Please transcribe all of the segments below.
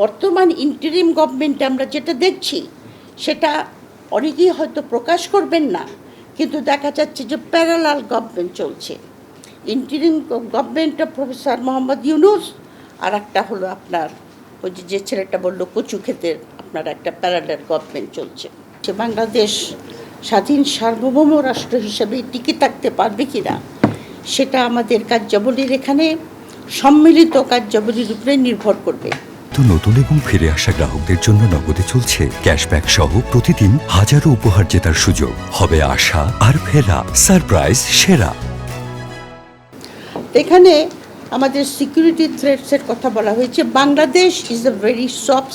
বর্তমান ইন্টারিম গভর্নমেন্টে আমরা যেটা দেখছি সেটা অনেকেই হয়তো প্রকাশ করবেন না, কিন্তু দেখা যাচ্ছে যে প্যারালাল গভর্নমেন্ট চলছে। ইন্টারিম গভর্নমেন্টটা প্রফেসর মোহাম্মদ ইউনূস, আর একটা হলো আপনার ওই যে ছেলেটা বললো কচু ক্ষেতের আপনার একটা প্যারালাল গভর্নমেন্ট চলছে। বাংলাদেশ স্বাধীন সার্বভৌম রাষ্ট্র হিসেবে টিকে থাকতে পারবে কিনা সেটা আমাদের কার্যাবলীর এখানে সম্মিলিত কার্যাবলীর উপরে নির্ভর করবে। তো নতুন এবং ফিরে আসা গ্রাহকদের জন্য নগদে চলছে ক্যাশব্যাক সহ প্রতিদিন হাজারো উপহার জেতার সুযোগ। হবে আশা আর ফেরা, সারপ্রাইজ সেরা। এখানে আমাদের সিকিউরিটি থ্রেটসের কথা বলা হয়েছে। Bangladesh is a very soft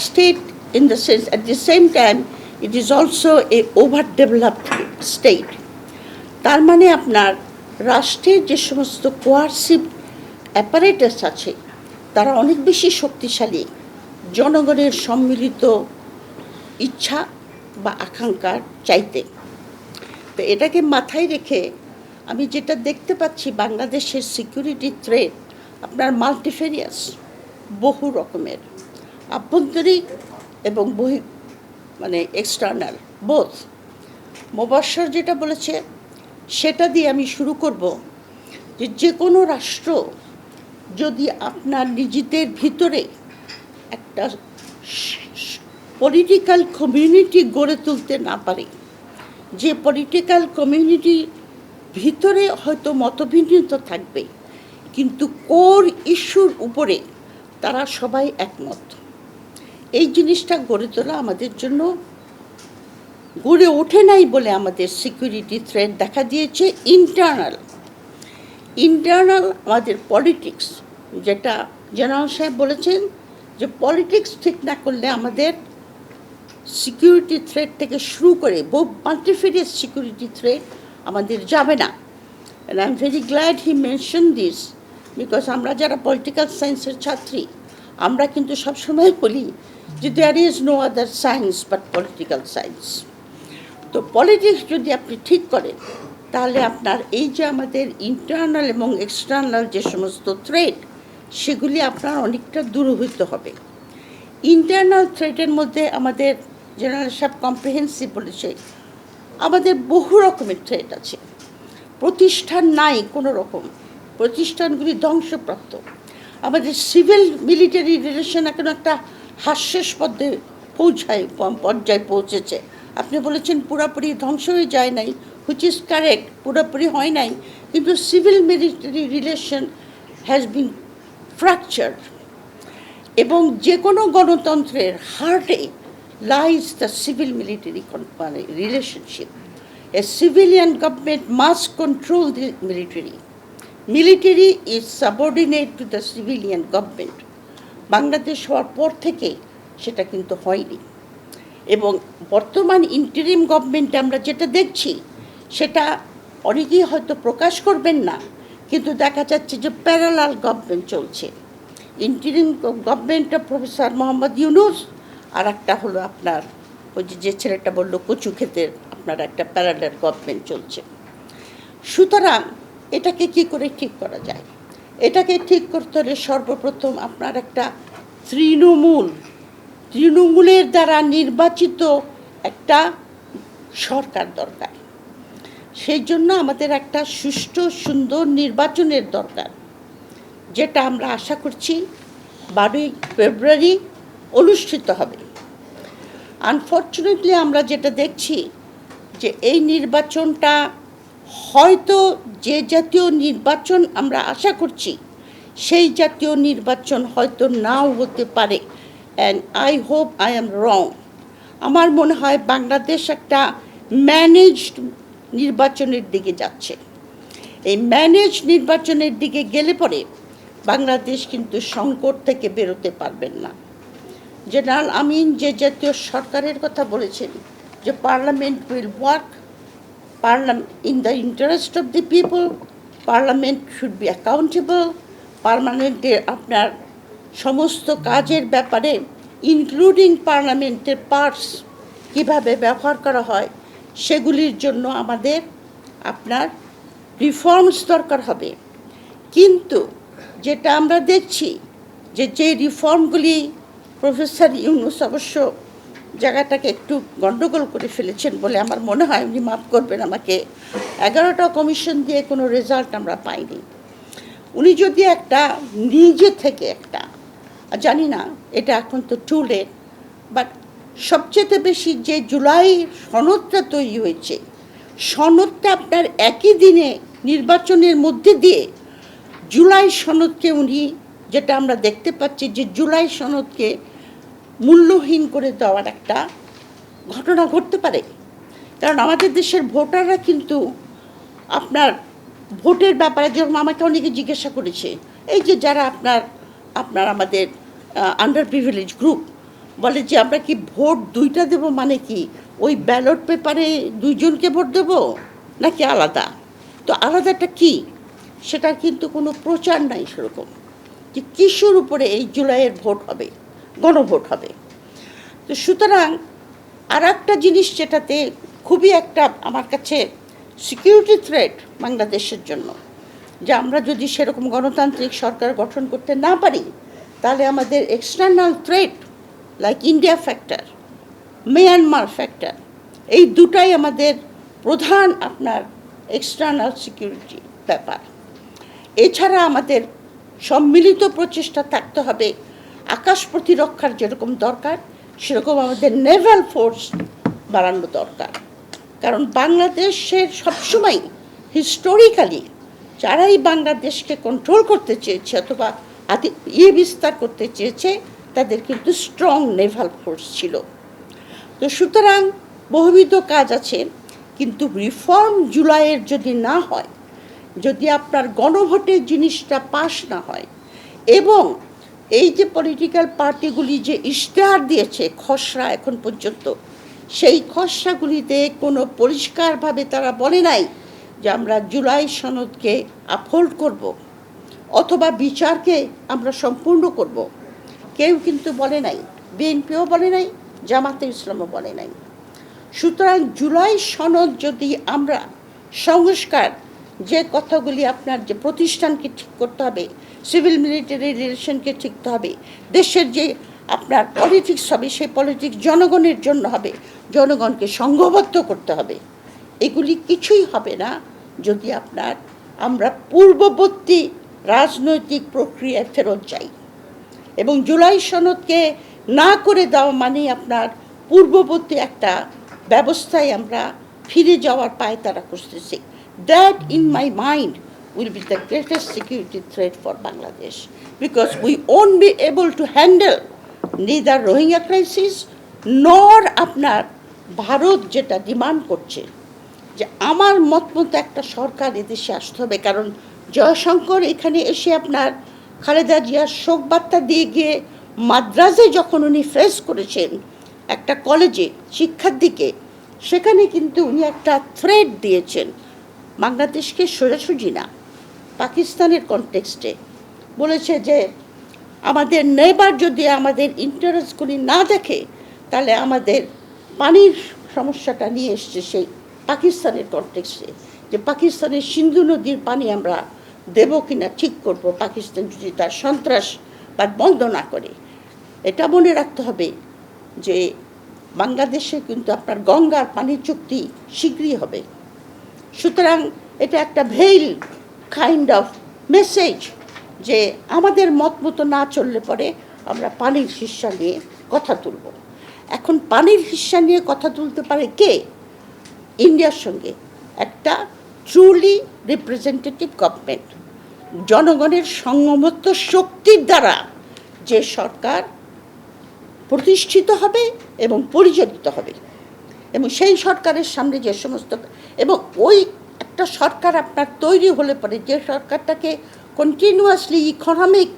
state in the sense, at the same time it is also a over developed state. তার মানে আপনার রাষ্ট্রের যে সমস্ত কোয়ারসিভ অ্যাপারেটাস আছে তারা অনেক বেশি শক্তিশালী জনগণের সম্মিলিত ইচ্ছা বা আকাঙ্ক্ষার চাইতে। তো এটাকে মাথায় রেখে আমি যেটা দেখতে পাচ্ছি, বাংলাদেশের সিকিউরিটি থ্রেট আপনার মাল্টিফেরিয়াস, বহু রকমের, আভ্যন্তরিক এবং মানে এক্সটার্নাল বোথ। মোবাশ্বের যেটা বলেছে সেটা দিয়ে আমি শুরু করব যে কোনো রাষ্ট্র যদি আপনার নিজেদের ভিতরে একটা পলিটিক্যাল কমিউনিটি গড়ে তুলতে না পারে, যে পলিটিক্যাল কমিউনিটি ভিতরে হয়তো মতভিন্নতা থাকবে কিন্তু কোর ইস্যুর উপরে তারা সবাই একমত, এই জিনিসটা গড়ে তোলা আমাদের জন্য গড়ে ওঠে নাই বলে আমাদের সিকিউরিটি থ্রেট দেখা দিয়েছে। ইন্টারনাল আমাদের পলিটিক্স, যেটা জেনারেল সাহেব বলেছেন যে পলিটিক্স ঠিক না করলে আমাদের সিকিউরিটি থ্রেট থেকে শুরু করে বহু মাল্টিফেরিয়াস সিকিউরিটি থ্রেট আমাদের যাবে না। And I am very glad he mention this, because আমরা যারা পলিটিক্যাল সায়েন্সের ছাত্রী আমরা কিন্তু সবসময় বলি যে there is no other science but political science. তো পলিটিক্স যদি আপনি ঠিক করেন তাহলে আপনার এই যে আমাদের ইন্টারনাল এবং এক্সটার্নাল যে সমস্ত থ্রেট সেগুলি আপনার অনেকটা দূরীভূত হবে। ইন্টারনাল থ্রেটের মধ্যে আমাদের জেনারেল সাহেব কম্প্রিহেন্সিভ বলেছে আমাদের বহু রকমের থ্রেট আছে। প্রতিষ্ঠান নাই কোনো রকম, প্রতিষ্ঠানগুলি ধ্বংসপ্রাপ্ত। আমাদের সিভিল মিলিটারি রিলেশন এখন একটা হাস্যাস্পদে পর্যায়ে পৌঁছেছে। আপনি বলেছেন পুরোপুরি ধ্বংস হয়ে যায় নাই, হুইচ ইজ কারেক্ট, পুরোপুরি হয় নাই, কিন্তু civil military relation has been fractured. এবং যে কোনো গণতন্ত্রের হার্টে lies the civil military relationship. A civilian government must control the military. Military is subordinate to the civilian government. Bangladesh হওয়ার পর থেকে সেটা কিন্তু হয়নি। এবং বর্তমান ইন্টারিম গভর্নমেন্টে আমরা যেটা দেখছি সেটা অনেকেই হয়তো প্রকাশ করবেন না, কিন্তু দেখা যাচ্ছে যে প্যারালাল গভর্নমেন্ট চলছে। ইন্টারিম গভর্নমেন্টটা প্রফেসর মোহাম্মদ ইউনূস, আর একটা হলো আপনার ওই যে ছেলেটা বললো কচু ক্ষেতের আপনার একটা প্যারালাল গভর্নমেন্ট চলছে। সুতরাং এটাকে কি করে ঠিক করা যায়? এটাকে ঠিক করতে হলে সর্বপ্রথম আপনার একটা তৃণমূলের দ্বারা নির্বাচিত একটা সরকার দরকার। সেই জন্য আমাদের একটা সুষ্ঠু সুন্দর নির্বাচনের দরকার, যেটা আমরা আশা করছি 12ই ফেব্রুয়ারি অনুষ্ঠিত হবে। আনফর্চুনেটলি আমরা যেটা দেখছি যে এই নির্বাচনটা হয়তো যে জাতীয় নির্বাচন আমরা আশা করছি সেই জাতীয় নির্বাচন হয়তো নাও হতে পারে। And I hope I am রং। আমার মনে হয় বাংলাদেশ একটা ম্যানেজড নির্বাচনের দিকে যাচ্ছে। এই ম্যানেজ নির্বাচনের দিকে গেলে পরে বাংলাদেশ কিন্তু সংকট থেকে বেরোতে পারবেন না। জেনারেল আমিন যে জাতীয় সরকারের কথা বলেছেন যে parliament will work in the interest of the people, parliament should be accountable, পার্লামেন্টের আপনার সমস্ত কাজের ব্যাপারে ইনক্লুডিং পার্লামেন্টের পার্টস কীভাবে ব্যবহার করা হয় সেগুলির জন্য আমাদের আপনার রিফর্মস দরকার হবে। কিন্তু যেটা আমরা দেখছি যে রিফর্মগুলি প্রফেসর ইউনূস অবশ্য জায়গাটাকে একটু গণ্ডগোল করে ফেলেছেন বলে আমার মনে হয়, উনি মাফ করবেন আমাকে, 11টা কমিশন দিয়ে কোনো রেজাল্ট আমরা পাইনি। উনি যদি একটা নিজে থেকে একটা, জানি না এটা এখন তো টু লেট, বাট সবচেয়ে বেশি যে জুলাই সনদটা তৈরি হয়েছে, সনদটা আপনার একই দিনে নির্বাচনের মধ্যে দিয়ে জুলাই সনদকে উনি, যেটা আমরা দেখতে পাচ্ছি যে জুলাই সনদকে মূল্যহীন করে দেওয়ার একটা ঘটনা ঘটতে পারে। কারণ আমাদের দেশের ভোটাররা কিন্তু আপনার ভোটের ব্যাপারে, যেরকম আমাকে অনেকে জিজ্ঞাসা করেছে, এই যে যারা আপনার আমাদের আন্ডার প্রিভিলেজ গ্রুপ বলে যে আমরা কি ভোট দুইটা দেব, মানে কি ওই ব্যালট পেপারে দুইজনকে ভোট দেব নাকি আলাদা? তো আলাদাটা কি, সেটা কিন্তু কোনো প্রচার নাই সেরকম, যে কিসের উপরে এই জুলাইয়ের ভোট হবে, গণভোট হবে। তো সুতরাং আর একটা জিনিস যেটাতে খুবই একটা আমার কাছে সিকিউরিটি থ্রেট বাংলাদেশের জন্য, যে আমরা যদি সেরকম গণতান্ত্রিক সরকার গঠন করতে না পারি, তাহলে আমাদের external threat like India factor, Myanmar factor, এই দুটাই আমাদের প্রধান আপনার এক্সটার্নাল সিকিউরিটি ব্যাপার। এছাড়া আমাদের সম্মিলিত প্রচেষ্টা থাকতে হবে, আকাশ প্রতিরক্ষার যেরকম দরকার সেরকম আমাদের নেভাল ফোর্স বাড়ানো দরকার। কারণ বাংলাদেশের সবসময় হিস্টোরিক্যালি যারাই বাংলাদেশকে কন্ট্রোল করতে চেয়েছে অথবা বিস্তার করতে চেয়েছে, তাদের কিন্তু স্ট্রং নেভাল ফোর্স ছিল। তো সুতরাং বহুবিধ কাজ আছে, কিন্তু রিফর্ম জুলাইয়ের যদি না হয়, যদি আপনার গণভোটের জিনিসটা পাস না হয়, এবং এই যে পলিটিক্যাল পার্টিগুলি যে ইশতেহার দিয়েছে খসড়া এখন পর্যন্ত, সেই খসড়াগুলিতে কোনো পরিষ্কারভাবে তারা বলে নাই যে আমরা জুলাই সনদকে আপহোল্ড করব অথবা বিচারকে আমরা সম্পূর্ণ করব, কেউ কিন্তু বলে নাই, বিএনপিও বলে নাই, জামাতে ইসলামও বলে নাই। সুতরাং জুলাই সনদ যদি আমরা সংস্কার, যে কথাগুলি আপনার যে প্রতিষ্ঠানকে ঠিক করতে হবে, সিভিল মিলিটারি রিলেশনকে ঠিক করতে হবে, দেশের যে আপনার পলিটিক্স হবে সেই পলিটিক্স জনগণের জন্য হবে, জনগণকে সংঘবদ্ধ করতে হবে, এগুলি কিছুই হবে না যদি আমরা পূর্ববর্তী রাজনৈতিক প্রক্রিয়ায় ফেরত যাই। এবং জুলাই সনদকে না করে দেওয়া মানে আপনার পূর্ববর্তী একটা ব্যবস্থায় আমরা ফিরে যাওয়ার পায়তারা করতেছি। That in my mind will be the greatest security threat for Bangladesh, because we won't be able to handle neither Rohingya crisis nor আপনার ভারত যেটা ডিমান্ড করছে যে আমার মতো একটা সরকার এদেশে আসতে হবে। কারণ জয়শঙ্কর এখানে এসে আপনার খালেদা জিয়ার শোক বার্তা দিয়ে গিয়ে মাদ্রাজে যখন উনি ফেস করেছেন একটা কলেজে শিক্ষার দিকে, সেখানে কিন্তু উনি একটা থ্রেট দিয়েছেন বাংলাদেশকে, সোজাসুজি না, পাকিস্তানের কনটেক্সটে বলেছে যে আমাদের নেবার যদি আমাদের ইন্টারেস্টগুলি না দেখে, তাহলে আমাদের পানির সমস্যাটা নিয়ে এসছে সেই পাকিস্তানের কনটেক্সটে, যে পাকিস্তানের সিন্ধু নদীর পানি আমরা দেব কিনা ঠিক করব, পাকিস্তান যদি তার সন্ত্রাসবাদ বন্ধ না করে। এটা মনে রাখতে হবে যে বাংলাদেশে কিন্তু আপনার গঙ্গার পানির চুক্তি শীঘ্রই হবে। সুতরাং এটা একটা ভেইল কাইন্ড অফ মেসেজ যে আমাদের মত মতো না চললে পরে আমরা পানির হিস্সা নিয়ে কথা তুলব। এখন পানির হিস্সা নিয়ে কথা তুলতে পারে কে? ইন্ডিয়ার সঙ্গে একটা ট্রুলি রিপ্রেজেন্টেটিভ গভর্নমেন্ট, জনগণের সংযমত্ব শক্তির দ্বারা যে সরকার প্রতিষ্ঠিত হবে এবং পরিচালিত হবে, এবং সেই সরকারের সামনে যে সমস্ত, এবং ওই একটা সরকার আপনার তৈরি হলে পরে যে সরকারটাকে কন্টিনিউয়াসলি ইকোনমিক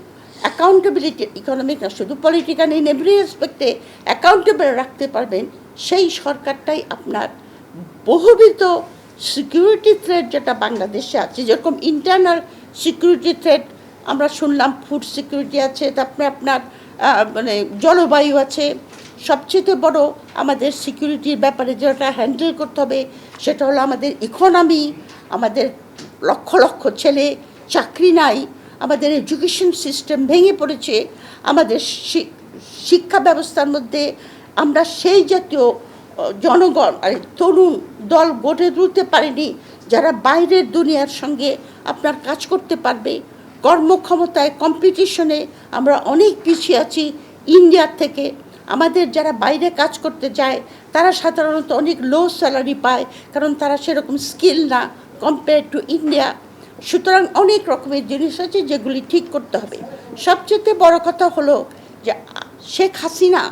অ্যাকাউন্টেবিলিটি, ইকোনমিক না শুধু পলিটিক্যাল, ইন এভরি রেসপেক্টে অ্যাকাউন্টেবল রাখতে পারবেন, সেই সরকারটাই আপনার বহুবিধ সিকিউরিটি থ্রেট যেটা বাংলাদেশে আছে, যেরকম ইন্টারনাল সিকিউরিটি থ্রেট আমরা শুনলাম, ফুড সিকিউরিটি আছে, তারপরে আপনার মানে জলবায়ু আছে, সবচেয়ে বড় আমাদের সিকিউরিটির ব্যাপারে যেটা হ্যান্ডেল করতে হবে সেটা হলো আমাদের ইকোনমি। আমাদের লক্ষ লক্ষ ছেলে চাকরি নাই, আমাদের এডুকেশন সিস্টেম ভেঙে পড়েছে, আমাদের শিক্ষা ব্যবস্থার মধ্যে আমরা সেই জাতীয় জনগণ তরুণ দল গড়ে তুলতে পারিনি যারা বাইরের দুনিয়ার সঙ্গে আপনার কাজ করতে পারবে। কর্মক্ষমতায় কম্পিটিশনে আমরা অনেক পিছিয়ে আছি ইন্ডিয়ার থেকে। আমাদের যারা বাইরে কাজ করতে যায় তারা সাধারণত অনেক লো স্যালারি পায়, কারণ তারা সেরকম স্কিল না কম্পেয়ার টু ইন্ডিয়া। সুতরাং অনেক রকমের জিনিস আছে যেগুলি ঠিক করতে হবে। সবচেয়ে বড় কথা হলো যে শেখ হাসিনা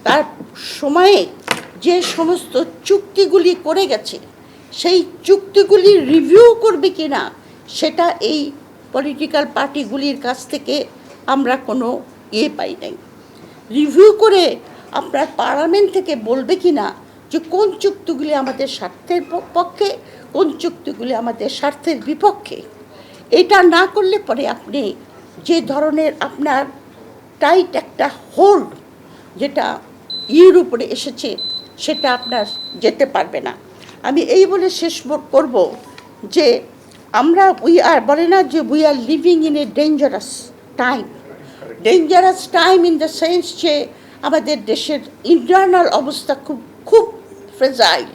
তার সময়ে যে সমস্ত চুক্তিগুলি করে গেছে সেই চুক্তিগুলি রিভিউ করবে কি না সেটা এই পলিটিক্যাল পার্টিগুলির কাছ থেকে আমরা কোনো পাই নাই। রিভিউ করে আপনার পার্লামেন্ট থেকে বলবে কি না যে কোন চুক্তিগুলি আমাদের স্বার্থের পক্ষে, কোন চুক্তিগুলি আমাদের স্বার্থের বিপক্ষে। এটা না করলে পরে আপনি যে ধরনের আপনার টাইট একটা হোল্ড যেটা উপরে এসেছে সেটা আপনার যেতে পারবে না। আমি এই বলে শেষ করব যে আমরা বলে না যে we are living in a dangerous time. Dangerous time in the sense যে আমাদের দেশের ইন্টারনাল অবস্থা খুব ফ্রেজাইল,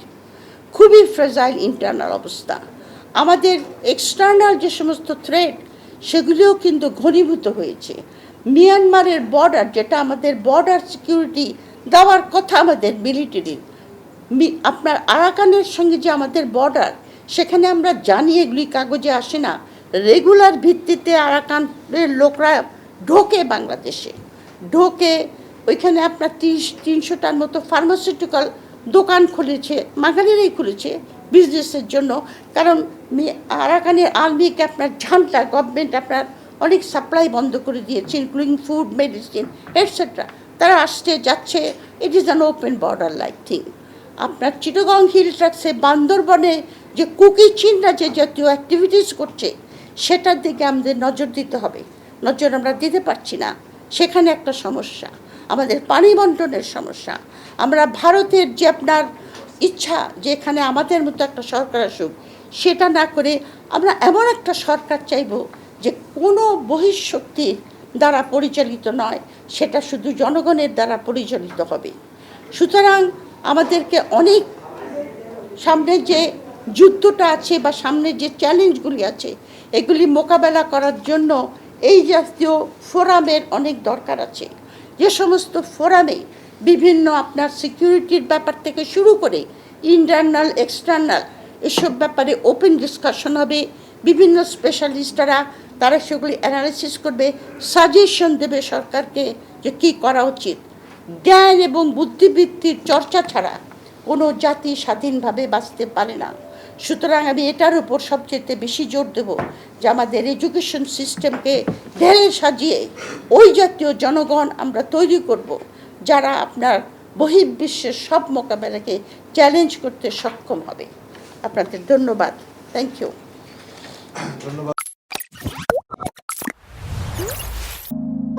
খুবই ফ্রেজাইল ইন্টারনাল অবস্থা। আমাদের এক্সটার্নাল যে সমস্ত থ্রেট সেগুলিও কিন্তু ঘনীভূত হয়েছে। মিয়ানমারের বর্ডার, যেটা আমাদের বর্ডার সিকিউরিটি দেওয়ার কথা আমাদের মিলিটারির, আপনার আরাকানের সঙ্গে যে আমাদের বর্ডার, সেখানে আমরা জানি এগুলি কাগজে আসে না। রেগুলার ভিত্তিতে আরাকানের লোকরা ঢোকে বাংলাদেশে, ঢোকে ওইখানে আপনার ৩০-৩০০টার মতো ফার্মাসিউটিক্যাল দোকান খুলেছে, বাঙালিরাই খুলেছে বিজনেসের জন্য। কারণ আরাকানের আর্মিকে আপনার ঝান্ডা গভর্নমেন্ট আপনার অনেক সাপ্লাই বন্ধ করে দিয়েছে, ইনক্লুডিং ফুড, মেডিসিন এটসেট্রা। তারা আসছে যাচ্ছে, it is an open border like thing. আপনার চিটাগং হিল ট্র্যাক্সে বান্দরবনে যে কুকি চিনরা যে জাতীয় অ্যাক্টিভিটিস করছে সেটার দিকে আমাদের নজর দিতে হবে। নজর আমরা দিতে পারছি না, সেখানে একটা সমস্যা। আমাদের পানি বন্টনের সমস্যা। আমরা ভারতের যে আপনার ইচ্ছা যে এখানে আমাদের মতো একটা সরকার আসুক, সেটা না করে আমরা এমন একটা সরকার চাইব যে কোনো বহিঃশক্তির দ্বারা পরিচালিত নয়, সেটা শুধু জনগণের দ্বারা পরিচালিত হবে। সুতরাং আমাদেরকে অনেক সামনে যে যুদ্ধটা আছে বা সামনে যে চ্যালেঞ্জগুলি আছে এগুলি মোকাবেলা করার জন্য এই জাতীয় ফোরামের অনেক দরকার আছে। যে সমস্ত ফোরামে বিভিন্ন আপনার সিকিউরিটির ব্যাপার থেকে শুরু করে ইন্টারনাল এক্সটার্নাল এসব ব্যাপারে ওপেন ডিসকাশন হবে। বিভিন্ন স্পেশালিস্টরা তারা সেগুলি অ্যানালিসিস করবে, সাজেশন দেবে সরকারকে যে কী করা উচিত। জ্ঞান এবং বুদ্ধিবৃত্তির চর্চা ছাড়া কোনো জাতি স্বাধীনভাবে বাঁচতে পারে না। সুতরাং আমি এটার উপর সবচেয়ে বেশি জোর দেব যে আমাদের এডুকেশন সিস্টেমকে ঢেলে সাজিয়ে ওই জাতীয় জনগণ আমরা তৈরি করব যারা আপনার বহির্বিশ্বের সব মোকাবেলাকে চ্যালেঞ্জ করতে সক্ষম হবে। আপনাদের ধন্যবাদ। Thank you. ধন্যবাদ।